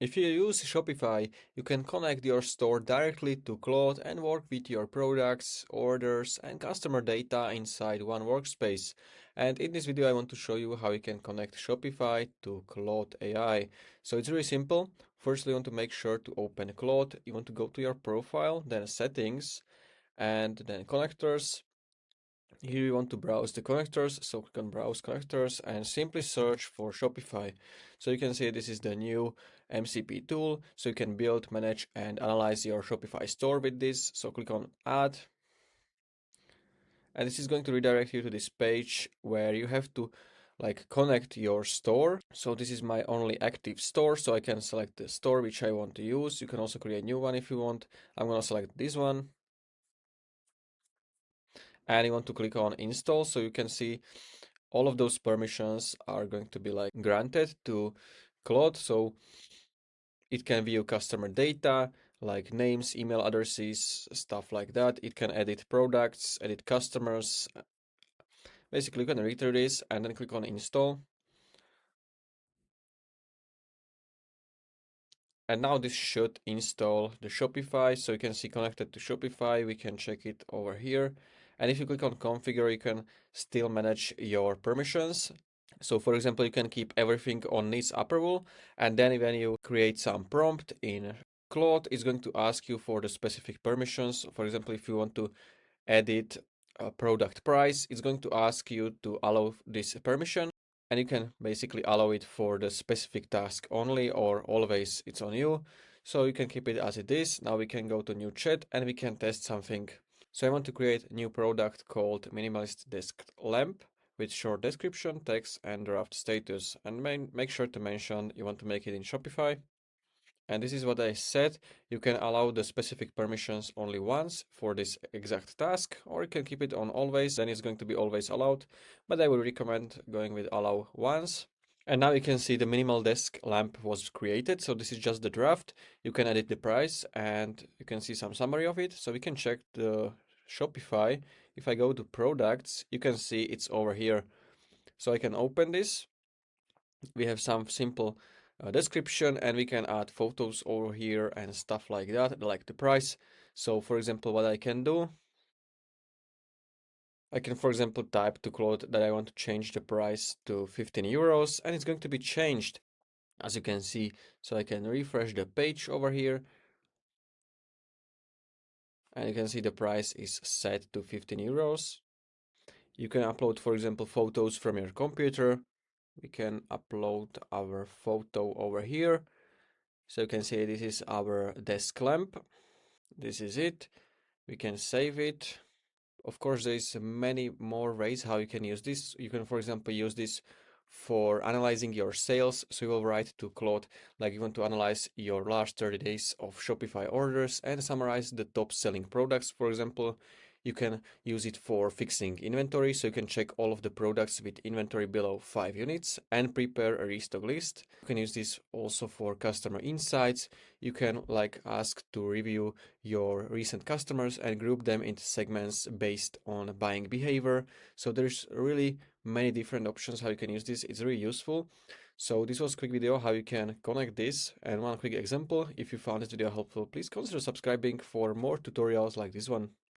If you use Shopify, you can connect your store directly to Claude and work with your products, orders, and customer data inside one workspace. And in this video, I want to show you how you can connect Shopify to Claude AI. So it's really simple. First, you want to make sure to open Claude. You want to go to your profile, then settings, and then connectors. Here you want to browse the connectors, so click on browse connectors and simply search for Shopify. So you can see this is the new MCP tool, so you can build, manage and analyze your Shopify store with this. So click on add, and this is going to redirect you to this page where you have to connect your store. So this is my only active store, so I can select the store which I want to use. You can also create a new one if you want. I'm going to select this one. And you want to click on install, so you can see all of those permissions are going to be granted to Claude. So it can view customer data like names, email addresses, stuff like that. It can edit products, edit customers. Basically, you can read through this and then click on install. And now this should install the Shopify. So you can see connected to Shopify. We can check it over here. And if you click on configure, you can still manage your permissions. So for example, you can keep everything on needs approval, and then when you create some prompt in Claude, it's going to ask you for the specific permissions. For example, if you want to edit a product price, it's going to ask you to allow this permission, and you can basically allow it for the specific task only, or always it's on you. So you can keep it as it is. Now we can go to new chat and we can test something. So I want to create a new product called minimalist desk lamp with short description, text, and draft status. And make sure to mention you want to make it in Shopify. And this is what I said. You can allow the specific permissions only once for this exact task, or you can keep it on always, then it's going to be always allowed. But I would recommend going with allow once. And now you can see the minimal desk lamp was created. So this is just the draft. You can edit the price and you can see some summary of it. So we can check the Shopify. If I go to products, you can see it's over here. So I can open this. We have some simple description, and we can add photos over here and stuff like that, like the price. So for example, what I can do, I can, for example, type to Claude that I want to change the price to 15 euros, and it's going to be changed, as you can see. So I can refresh the page over here, and you can see the price is set to 15 euros. You can upload, for example, photos from your computer. We can upload our photo over here. So you can see this is our desk lamp. This is it. We can save it. Of course, there's many more ways how you can use this. You can, for example, use this for analyzing your sales. So you will write to Claude, like you want to analyze your last 30 days of Shopify orders and summarize the top selling products. For example, you can use it for fixing inventory. So you can check all of the products with inventory below 5 units and prepare a restock list. You can use this also for customer insights. You can ask to review your recent customers and group them into segments based on buying behavior. So there's really many different options how you can use this. It's really useful. So this was a quick video how you can connect this, and one quick example. If you found this video helpful, please consider subscribing for more tutorials like this one.